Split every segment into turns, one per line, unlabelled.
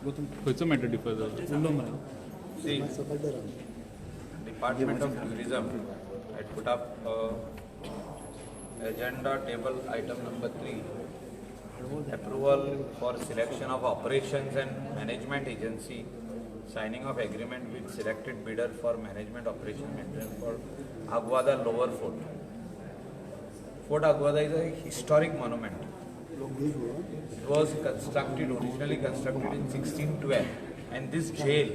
खंयचो matter differ जालो?
See, Department of Tourism had put up agenda table item number 3, approval for selection of operations and management agency, signing of agreement with selected bidder for management operation maintenance for Aguada Lower Fort. Fort Aguada is a historic monument. It was originally constructed in 1612, and this jail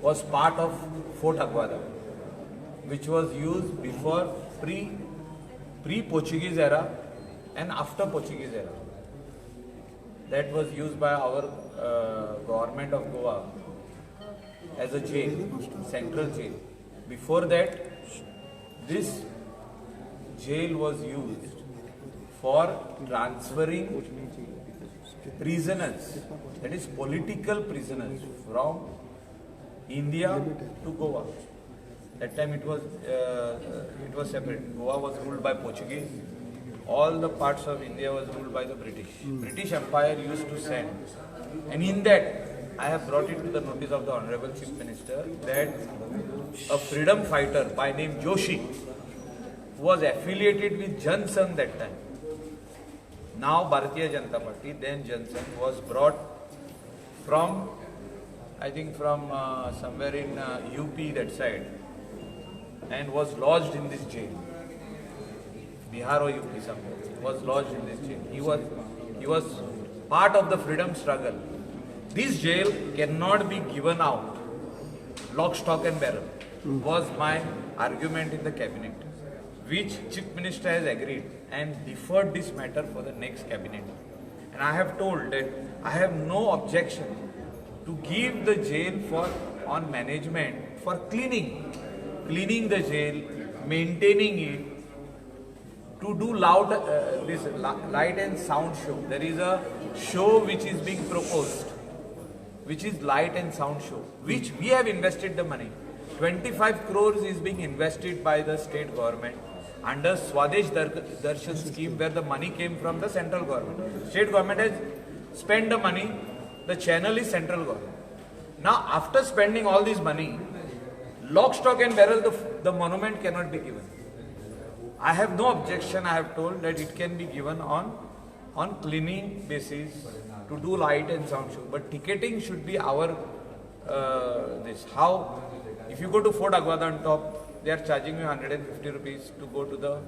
was part of Fort Aguada, which was used before pre-Portuguese era and after Portuguese era. That was used by our government of Goa as a jail, central jail. Before that, this jail was used for transferring prisoners, that is political prisoners, from India to Goa. That time it was separate. Goa was ruled by Portuguese. All the parts of India was ruled by the British. British Empire used to send, and in that I have brought it to the notice of the Honorable Chief Minister that a freedom fighter by name Joshi, who was affiliated with Jan Sangh that time, now Bharatiya Janata Party, then Jan Sangh, was brought from, I think from somewhere in UP that side, and was lodged in this jail. Bihar or UP somewhere, was lodged in this jail. He was part of the freedom struggle. This jail cannot be given out, lock, stock and barrel, was my argument in the cabinet, which Chief Minister has agreed and deferred this matter for the next cabinet. And I have told that I have no objection to give the jail on management for cleaning the jail, maintaining it, to do this light and sound show. There is a show which is being proposed, which is light and sound show, which we have invested the money. 25 crores is being invested by the state government under Swadesh Darshan scheme, where the money came from the central government. State government has spent the money, the channel is central government. Now after spending all this money, lock, stock and barrel, the monument cannot be given. I have no objection. I have told that it can be given on cleaning basis to do light and sound show, but ticketing should be our this. How, if you go to Fort Aguada on top, they are charging you 150 rupees to go to the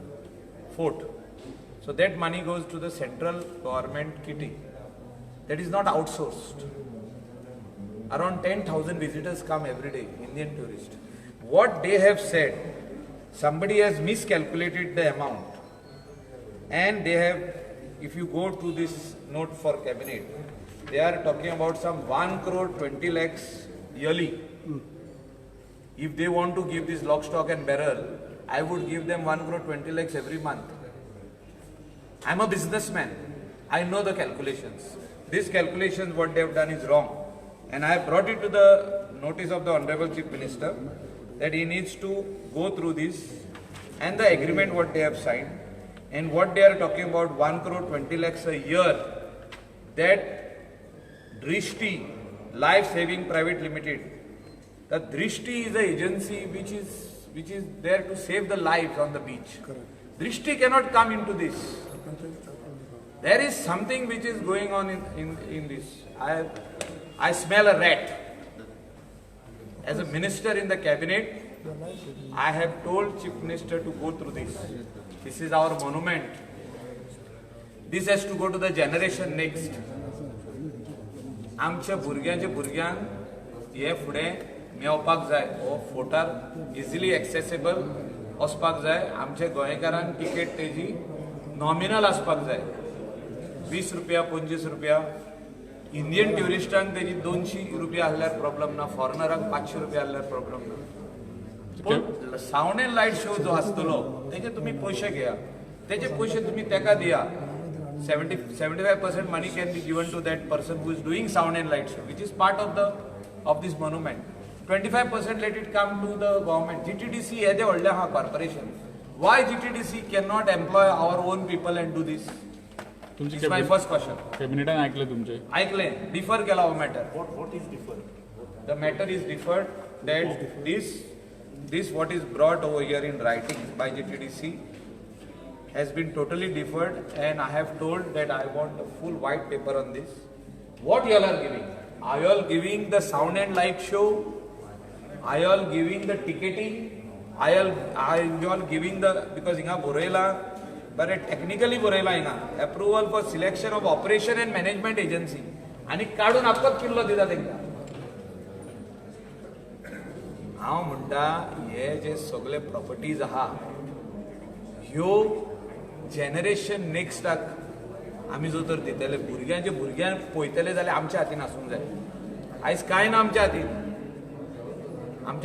fort. So that money goes to the central government kitty. That is not outsourced. Around 10,000 visitors come every day, Indian tourists. What they have said, somebody has miscalculated the amount, and they have, if you go to this note for cabinet, they are talking about some 1 crore 20 lakhs yearly. If they want to give this lock, stock and barrel, I would give them 1 crore 20 lakhs every month. I am a businessman. I know the calculations. This calculation, what they have done is wrong. And I have brought it to the notice of the Honorable Chief Minister that he needs to go through this and the agreement what they have signed, and what they are talking about 1 crore 20 lakhs a year, that Drishti Life Saving Private Limited. The Drishti is an agency which is there to save the lives on the beach. Correct. Drishti cannot come into this. There is something which is going on in this. I smell a rat. As a minister in the cabinet, I have told Chief Minister to go through this. This is our monument. This has to go to the generation next. आमच्या भुरग्यांक हे फुडें मेवपाक जाय, हो फोटार easily accessible वचपाक जाय. आमच्या गोंयकारांक टिकेट तेजी नॉमिनल आसपाक जाय, 20 रुपया 25 रुपया. इंडियन ट्युरिस्टांक तेजी 200 रुपया आहल्यार प्रॉब्लेम ना, फॉरेनरांक 500 रुपया आहल्यार प्रॉब्लेम ना. पूण सावंड एंड लायट शो जो आसतलो तेजे तुमी पयशे घेया, तेजे पयशे तुमी तेका दिया. 75% money can be given to that person who is doing sound and light show, which is part of this monument. 25% let it come to the government. GTDC is a corporation. Why GTDC cannot employ our own people and do this?
तुमची
it's my first question.
कॅबिनेटान ऐकलं तुमचे.
ऐकले differ केला हो matter. The matter is deferred that this what is brought over here in writing by JTDC has been totally deferred, and I have told that I want a full white paper on this. What you all are giving? Are you all giving the sound and light show? Are you all giving the ticketing? Are you all giving the, because inga borela but technically borela inga approval for selection of operation and management agency आणि काढून आपकत किल्लो दिला तेंका. हांव म्हणटा हे जे सगळे प्रॉपर्टीज आहा ह्यो जेनरेशन नेक्स्टाक आमी जो तर दितले भुरग्यांक पळयतले जाल्यार आमच्या हातीन आसूंक जाय. आयज काय ना आमच्या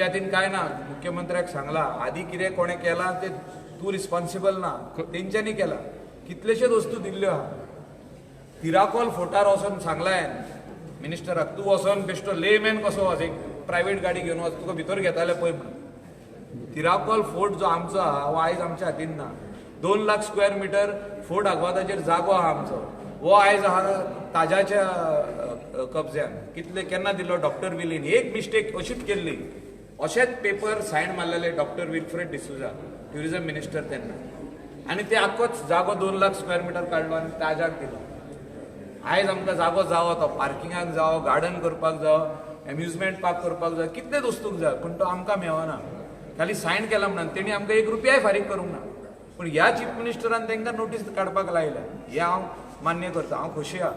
हातीन काय ना. मुख्यमंत्र्याक सांगला आदी कितें कोणें केलां ते तूं रिस्पॉन्सिबल ना, तेंच्यांनी केला. कितलेशेच वस्तू दिल्ल्यो आहा. तिराकोल फोर्टार वचोन सांगला मिनिस्टराक तूं वचोन बेश्टो लेमॅन कसो वच, एक प्रायवेट गाडी घेवन वच, तुका भितर घेताले पळय म्हणून. तिराकोल फोर्ट जो आमचो आहा हो आयज आमच्या हातीन ना. 2 लाख स्क्वेअर मिटर फोर्ट आग्वादाचेर जागो आहा आमचो, हो आयज आहा ताज्याच्या कब्ज्यान. कितले केन्ना दिल्लो डॉक्टर विलीन. एक मिस्टेक अशीच केल्ली, अशेच पेपर सायन मारलेले doctor Wilfred D'Souza tourism minister तेन्ना, आनी ते आख्खोच जागो 2 लाख स्क्वेअर मिटर काडलो आनी ताज्याक दिलो. आयज आमकां जागो जावो, तो पार्किंगाक जावो, गार्डन करपाक जावो, एम्युजमेंट पार्क करपाक जाय, कितलेच वस्तूक जाय, पूण तो आमकां मेळना. खाली सायन केला म्हणून तेणी आमकां 1 रुपयाय फारीक करूंक ना. पूण ह्या चीफ मिनिस्टरान तांकां नोटीस काडपाक लायल्या. हे हांव मान्य करता, हांव खोशी आहा.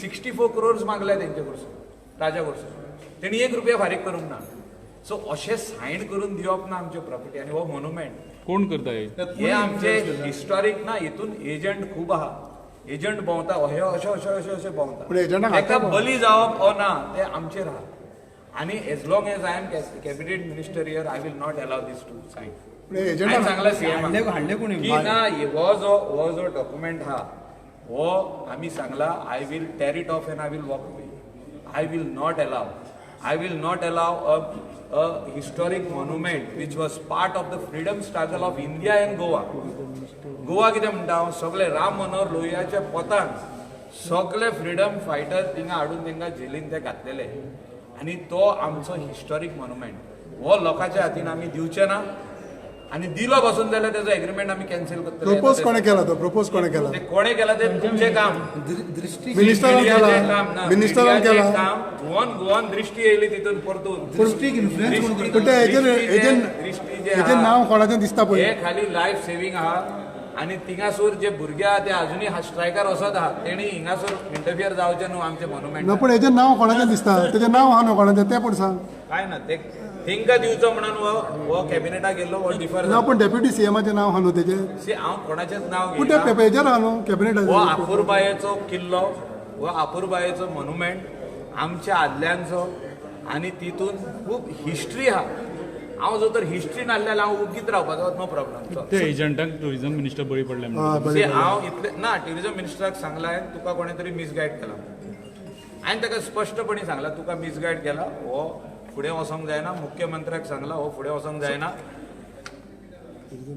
64 crores मागल्या तेंचे कडसून, ताज्या कडसून. तेणी 1 रुपया फारीक करूंक ना. सो अशें सायन करून दिवप ना आमचे प्रॉपर्टी. आनी हो मोन्युमेंट
कोण करता
हे आमचे हिस्टॉरीक ना. हितून एजंट खूब आहा. एजंट भोंवता, हे अशे भोंवता. ताका बली जावप हो ना, ते आमचेर आहा. आनी as long as I am cabinet minister here I will not allow this to sign. सांगला सीएम की ना, हो जो डॉक्युमेंट आहा हो आमी सांगला आय विल टेर it of end I will walk away. I will not allow a historic monument which was part of the freedom struggle of India and Goa. Goa कितें म्हणटा, सगळे राम मनोहर लोहियाच्या पोतान सगळे फ्रीडम फायटर थिंगा हाडून तांकां जेलीन ते घातलेले. आनी तो आमचो हिस्टॉरीक मोन्युमेंट हो लोकांच्या हातीन आमी दिवचे ना. आनी दिलो बसून जाल्यार तेजो एग्रीमेंट आमी कॅन्सल करतले.
प्रपोज कोणे केला तो? प्रपोज कोणे केला?
ते कोणे केला ते तुमचे काम.
मिनिस्टरान केला
काम. गोवन दृष्टी येयली तितून परतून.
हेजें नांव कोणाचें दिसता पळय.
हे खाली लायफ सेव्हिंग आहा. आनी थिंगासूर जे भुरगे आहा ते अजुनूय स्ट्रायकार वसत आहा. तेणी हिंगासूर इंटरफियर जावचें न्हू आमचे मोन्युमेंट.
पूण हेजें नांव कोणाचें दिसता? तेजें नांव आहा न्हू कोणाचें तें पूण सांग.
काय ना ते थिंका दिवचो म्हणून हो कॅबिनेटाक गेल्लो हो डिफर.
ना पूण डेप्युटी सीएमाचें नांव आहा न्हू तेजें.
हांव कोणाचेंच नांव
पूण त्या पेपेचेर आहा न्हू कॅबिनेटाचेर.
हो आपुरबायेचो किल्लो, हो आपुरबायेचो मोन्युमेंट आमच्या आदल्यांचो. आनी तितून खूब हिस्ट्री आहा. हांव जर तर हिस्ट्री नासल्यार हांव उगीत रावपाचो, नो प्रॉब्लम.
ते एजंटांक टुरिझम मिनिस्टर बळी पडले.
हांव इतले ना, ट्युरिझम मिनिस्टराक सांगलां तुका कोणें तरी मिसगायड केला. हांवें ताका स्पश्टपणी सांगला तुका मिसगायड केला, हो फुडें वचोंक जायना. मुख्यमंत्र्याक सांगला हो फुडें वचोंक जायना.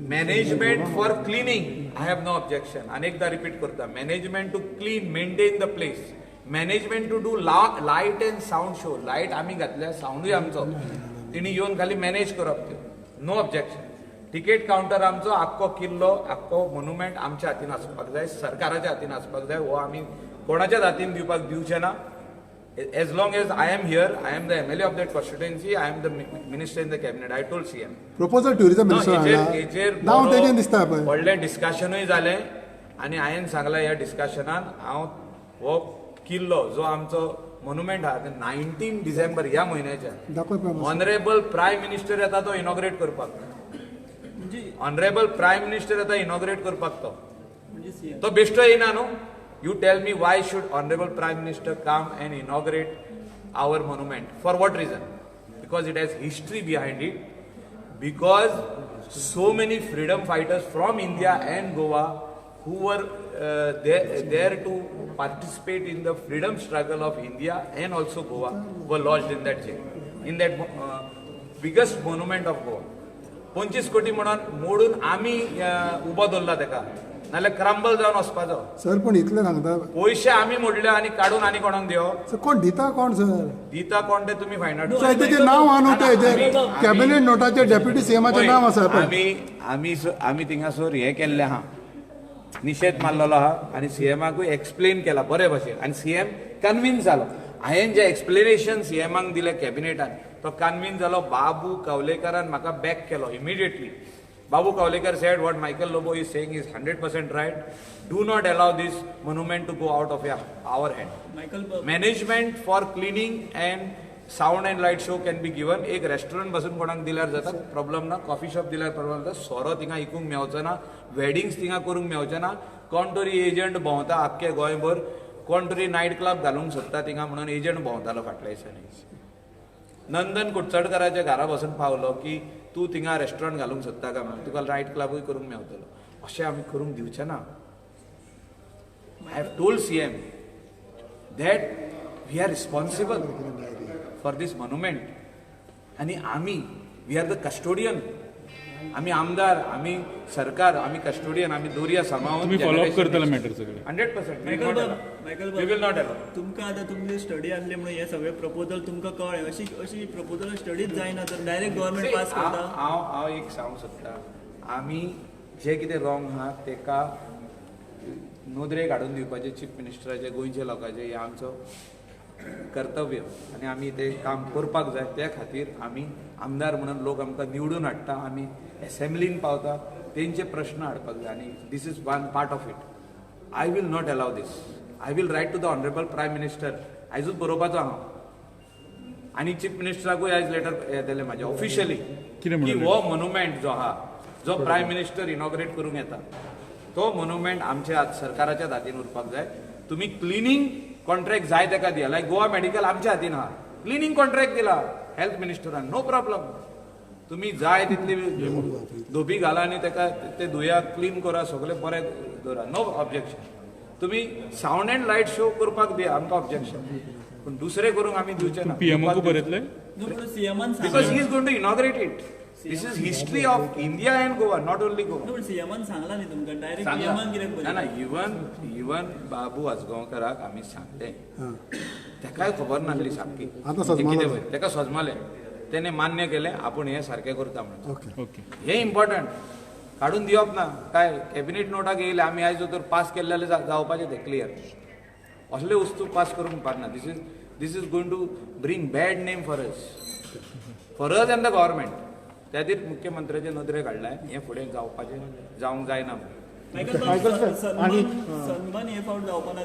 Management for cleaning I have no objection. अनेकदा रिपीट करता, management to clean maintain the place. Management to do light and sound show. Light आमी घातल्या, साऊंडूय आमचो. तिणी येवन खाली मॅनेज करप त्यो, नो ऑब्जेक्शन. टिकेट काउंटर आमचो. आख्खो किल्लो, आख्खो मोन्युमेंट आमच्या हातीन आसपाक जाय, सरकाराच्या हातीन आसपाक जाय. हो आमी कोणाच्याच हातीन दिवचे ना. As long as I am here, I am the MLA of that constituency, I am the minister in the cabinet. I told CM.
Proposal tourism minister नाव तेजें दिसता पळय.
व्हडलें डिस्कशनूय जालें आनी हांवें सांगलां ह्या डिस्कशनान हांव हो किल्लो जो आमचो मोन्युमेंट आहा ते 19 डिसेंबर ह्या म्हयन्याच्या ऑनरेबल प्रायम मिनिस्टर येता तो इनॉग्रेट करपाक. ऑनरेबल प्रायम मिनिस्टर येता इनॉग्रेट करपाक. तो बेश्टो येयना न्हू. You tell me why should Honorable Prime Minister come and inaugurate our monument? For what reason? Because it has history behind it. Because so many freedom fighters from India and Goa who were there to participate in the freedom struggle of India and also Goa were lodged in that jail. In that biggest monument of Goa. 25 कोटी म्हणून मोडून आमी उबो दवरला ताका. नाल्यार crumble जावन वचपाचो.
सर पण इतलें सांगता
पयशे आमी मोडले आनी काडून आनी कोणाक दिवप.
सर कोण दिता कोण सर
दिता कोण ते तुमी फायंड आउट
सर तेजें नांव आहा न्हू तेजेर कॅबिनेट नोटाचेर डेप्युटी सीएमाचें नांव आसा पळय.
आमी थिंगासोर हे केल्ले आहा, निशेध मारलेलो आहा आनी सीएमाकूय एक्सप्लेन केला बरे भशेन आनी सीएम कन्विन्स जालो. हांवें जे एक्सप्लेनेशन सीएमाक दिले कॅबिनेटान तो कन्विन्स जालो. बाबू कवलेकरान म्हाका बॅक केलो immediately. Babu Kavlekar said what Michael Lobo is saying is 100% right. Do not allow this monument to go out of our hand. Management for cleaning and sound and light show can be given. एक restaurant बसून कोणाक दिल्यार जाता problem ना, coffee shop दिल्यार problem जाता, सोरो थिंगा इकूंक मेवचो ना, वेडिंग्स थिंगा करूंक मेवचे ना. कोण तरी एजंट भोंवता आख्खे गोंयभर, कोण तरी नायट क्लब घालूंक सोदता थिंगा म्हणून एजंट भोंवतालो फाटल्या दिसांनी. नंदन कुडचडकराच्या घरा बसून पावलो की तूं थिंगा रेस्टॉरंट घालूंक सोदता काय म्हणून तुका नायट क्लबूय करूंक मेवतलो. अशें आमी करूंक दिवचे ना. I have told CM that we are responsible for this monument आनी आमी वी आर द कस्टोडियन. आमी आमदार, आमी सरकार, आमी कस्टोडियन, आमी दोरया सांबाळून
तुम्ही फॉलोअप करतले मॅटर सगळे
100%.
Michael
we will not allow.
तुमकां आतां तुमचे स्टडी आसले म्हणून हे सगळे प्रपोजल तुमकां कळ्ळे. अशी प्रपोजल स्टडीच जायना तर डायरेक्ट गव्हर्नमेंट पास करता.
हांव एक सांगूंक सोदतां, आमी जे कितें रॉंग आहा तेका नोंदरेक हाडून दिवपाचें चीफ मिनिस्टराचे गोंयच्या लोकांचे हे आमचो कर्तव्य आनी आमी तें काम करपाक जाय. त्या खातीर आमी आमदार म्हणून लोक आमकां निवडून हाडटा, आमी एसेंब्लीन पावता, तेंचे प्रश्न हाडपाक जाय आनी this is one part of it. I will not allow this. I will write to the honourable prime minister. आयजूच बरोवपाचो हांव आनी चीफ मिनिस्टराकूय आयज लेटर येतलें म्हाजें ऑफिशियली की हो मॉन्युमेंट जो आहा जो प्रायम मिनिस्टर इनॉग्रेट करूंक येता तो मॉन्युमेंट आमच्या सरकाराच्या हातीन उरपाक जाय. तुमी क्लिनींग कॉन्ट्रॅक्ट जाय तेका दिया. लायक गोवा मेडिकल आमच्या हातीन आहा, क्लिनींग कॉन्ट्रॅक्ट दिला हेल्थ मिनिस्टरान, नो प्रॉब्लम. तुम्ही जाय तितली धोबी घाला आनी तेका ते धुया, क्लीन करा, सगळें बरें दवरा, नो ऑब्जेक्शन. तुम्ही साऊंड अँड लायट शो करपाक दिया, आमकां ऑब्जेक्शन, पण दुसरे करूंक आमी दिवचे ना.
पीएमओक बरयतले
सीएमान
because he is going to inaugurate it. This is history of India and Goa, not only Goa.
सीएमान सांगला न्ही तुमकां डायरेक्ट पीएमान कित्याक
ना इवन बाबू आजगांवकाराक आमी सांगले, तेकाय खबर नासली सामकी तेका सजमाले, तेणे मान्य केले आपूण हे सारकें करता म्हणून.
ओके
हे इम्पॉर्टंट. काढून दिवप ना काय. कॅबिनेट नोटाक येयले आमी आयज तर पास केल्ले जावपाचें ते क्लियर. असले वस्तू पास करूंक पारना. This is going to bring bad name for us and the government. त्या खातीर मुख्यमंत्र्याचे नदरे काडलाय हे फुडें जावंक जायना.
सन्मान हे फावट जावपा ना.